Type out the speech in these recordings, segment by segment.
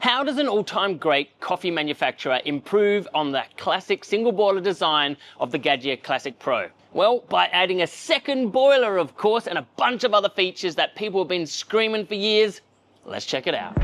How does an all-time great coffee manufacturer improve on the classic single boiler design of the Gaggia Classic Pro? Well, by adding a second boiler, of course, and a bunch of other features that people have been screaming for years. Let's check it out.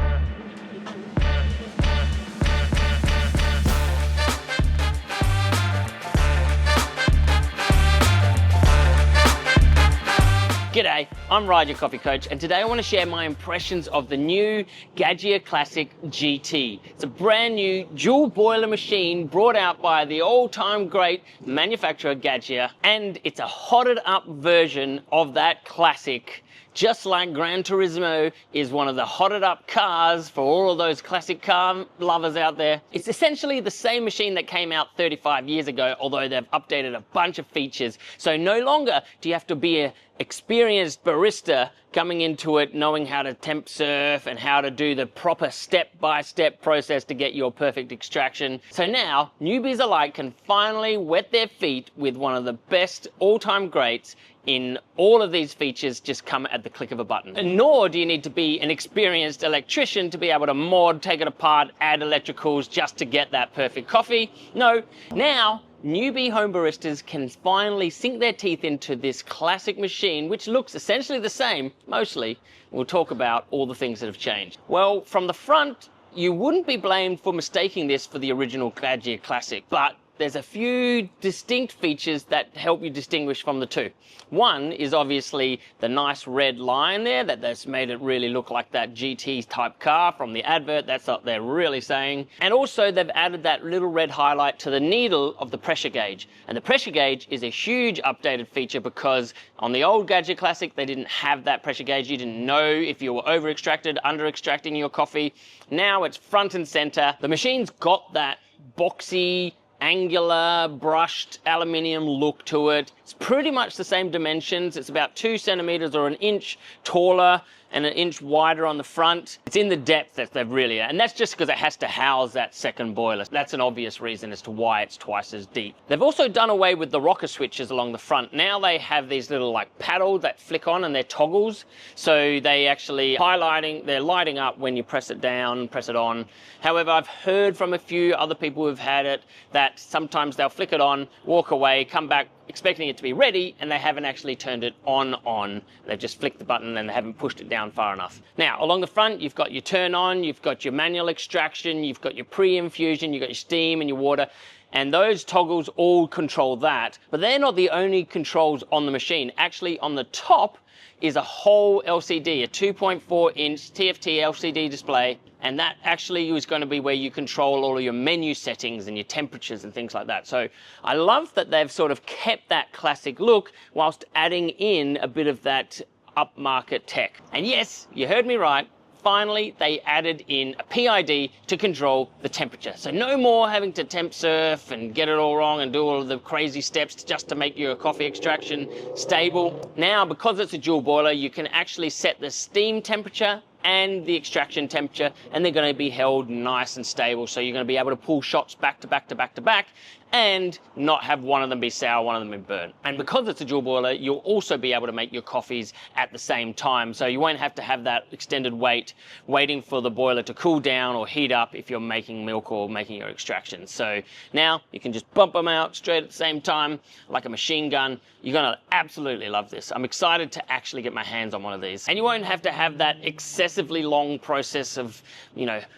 G'day, I'm Raj, your coffee coach, and today I want to share my impressions of the new Gaggia Classic GT. It's a brand new dual boiler machine brought out by the all-time great manufacturer Gaggia, and it's a hotted up version of that classic. Just like Gran Turismo is one of the hotted up cars for all of those classic car lovers out there. It's essentially the same machine that came out 35 years ago, although they've updated a bunch of features. So no longer do you have to be an experienced barista coming into it knowing how to temp surf and how to do the proper step-by-step process to get your perfect extraction. So now, newbies alike can finally wet their feet with one of the best all-time greats in all of these features just come at the click of a button. And nor do you need to be an experienced electrician to be able to mod, take it apart, add electricals just to get that perfect coffee. No, now newbie home baristas can finally sink their teeth into this classic machine, which looks essentially the same, mostly. We'll talk about all the things that have changed. Well, from the front, you wouldn't be blamed for mistaking this for the original Gaggia Classic, but there's a few distinct features that help you distinguish from the two. One is obviously the nice red line there that's made it really look like that GT type car from the advert. That's what they're really saying. And also they've added that little red highlight to the needle of the pressure gauge. And the pressure gauge is a huge updated feature because on the old Gaggia Classic, they didn't have that pressure gauge. You didn't know if you were over extracted, under extracting your coffee. Now it's front and center. The machine's got that boxy, angular, brushed aluminium look to it. It's pretty much the same dimensions. It's about 2 centimeters or an inch taller and an inch wider on the front. It's in the depth that they've really, and that's just because it has to house that second boiler. That's an obvious reason as to why it's twice as deep. They've also done away with the rocker switches along the front. Now they have these little like paddles that flick on and they're toggles. So they actually they're lighting up when you press it down, press it on. However, I've heard from a few other people who've had it that sometimes they'll flick it on, walk away, come back expecting it to be ready, and they haven't actually turned it on. They've just flicked the button and they haven't pushed it down far enough. Now, along the front, you've got your turn on, you've got your manual extraction, you've got your pre-infusion, you've got your steam and your water, and those toggles all control that. But they're not the only controls on the machine. Actually, on the top is a whole LCD, a 2.4-inch TFT LCD display, and that actually is going to be where you control all of your menu settings and your temperatures and things like that. So I love that they've sort of kept that classic look whilst adding in a bit of that upmarket tech. And yes, you heard me right. Finally, they added in a PID to control the temperature. So no more having to temp surf and get it all wrong and do all of the crazy steps just to make your coffee extraction stable. Now, because it's a dual boiler, you can actually set the steam temperature and the extraction temperature, and they're going to be held nice and stable. So you're going to be able to pull shots back to back to back to back and not have one of them be sour, one of them be burnt. And because it's a dual boiler, you'll also be able to make your coffees at the same time. So you won't have to have that extended wait, waiting for the boiler to cool down or heat up if you're making milk or making your extractions. So now you can just bump them out straight at the same time, like a machine gun. You're gonna absolutely love this. I'm excited to actually get my hands on one of these. And you won't have to have that excessively long process of,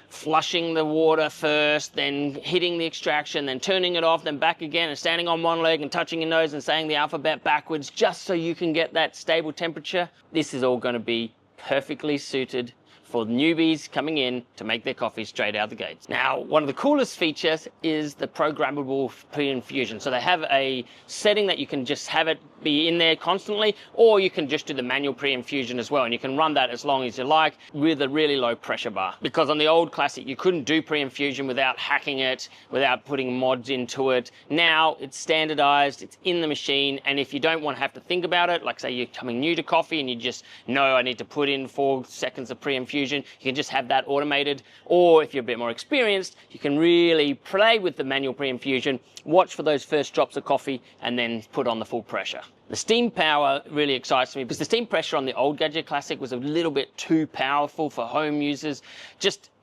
flushing the water first, then hitting the extraction, then turning it off, then back again and standing on one leg and touching your nose and saying the alphabet backwards just so you can get that stable temperature. This is all going to be perfectly suited for newbies coming in to make their coffee straight out the gates. Now, one of the coolest features is the programmable pre-infusion. So they have a setting that you can just have it be in there constantly, or you can just do the manual pre-infusion as well, and you can run that as long as you like with a really low pressure bar. Because on the old Classic, you couldn't do pre-infusion without hacking it, without putting mods into it. Now it's standardized, it's in the machine, and if you don't want to have to think about it, like say you're coming new to coffee and you just know I need to put in 4 seconds of pre-infusion, you can just have that automated. Or if you're a bit more experienced, you can really play with the manual pre-infusion, watch for those first drops of coffee, and then put on the full pressure. The steam power really excites me because the steam pressure on the old Gaggia Classic was a little bit too powerful for home users.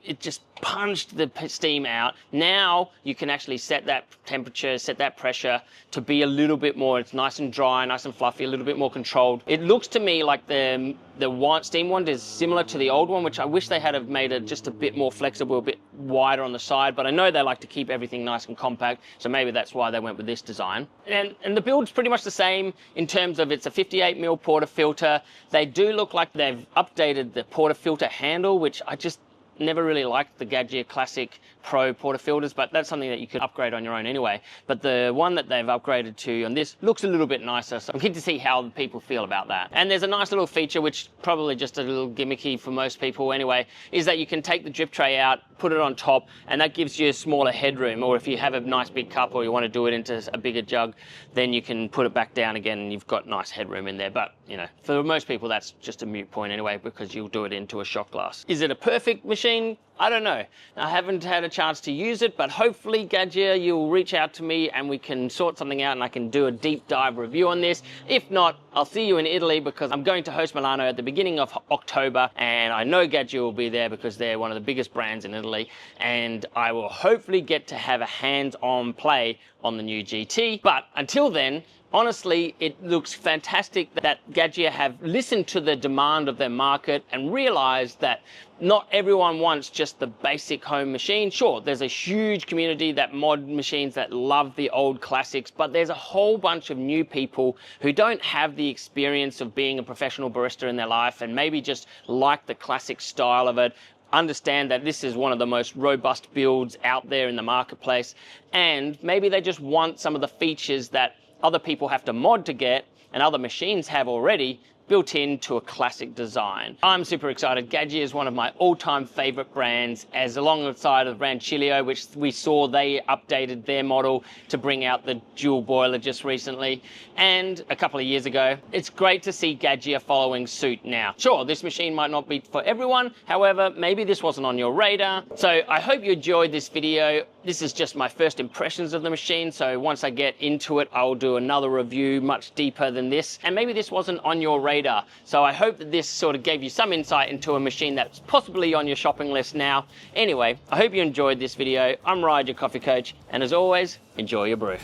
it just punched the steam out. Now you can actually set that temperature, set that pressure to be a little bit more, it's nice and dry, nice and fluffy, a little bit more controlled. It looks to me like the steam one is similar to the old one, which I wish they had have made it just a bit more flexible, a bit wider on the side, but I know they like to keep everything nice and compact, so maybe that's why they went with this design. And the build's pretty much the same in terms of it's a 58mm portafilter. They do look like they've updated the portafilter handle, which I just never really liked the Gaggia Classic Pro portafilters, but that's something that you could upgrade on your own anyway. But the one that they've upgraded to on this looks a little bit nicer, so I'm keen to see how the people feel about that. And there's a nice little feature, which probably just a little gimmicky for most people anyway, is that you can take the drip tray out, put it on top, and that gives you a smaller headroom. Or if you have a nice big cup or you want to do it into a bigger jug, then you can put it back down again and you've got nice headroom in there. But, you know, for most people, that's just a moot point anyway, because you'll do it into a shot glass. Is it a perfect machine? I don't know. I haven't had a chance to use it, but hopefully, Gaggia, you'll reach out to me and we can sort something out and I can do a deep dive review on this. If not, I'll see you in Italy, because I'm going to host Milano at the beginning of October, and I know Gaggia will be there because they're one of the biggest brands in Italy, and I will hopefully get to have a hands-on play on the new GT. But until then, honestly, it looks fantastic that Gaggia have listened to the demand of their market and realized that not everyone wants just the basic home machine. Sure, there's a huge community that mod machines that love the old classics, but there's a whole bunch of new people who don't have the experience of being a professional barista in their life and maybe just like the classic style of it, understand that this is one of the most robust builds out there in the marketplace, and maybe they just want some of the features that other people have to mod to get and other machines have already built into a classic design. I'm super excited. Gaggia is one of my all-time favorite brands, as alongside of the brand Chilio, which we saw they updated their model to bring out the dual boiler just recently, and a couple of years ago. It's great to see Gaggia following suit now. Sure, this machine might not be for everyone, however, maybe this wasn't on your radar. So I hope you enjoyed this video. This is just my first impressions of the machine, so once I get into it, I'll do another review much deeper than this, and maybe this wasn't on your radar. So I hope that this sort of gave you some insight into a machine that's possibly on your shopping list now. Anyway, I hope you enjoyed this video. I'm Ryan, your coffee coach, and as always, enjoy your brew.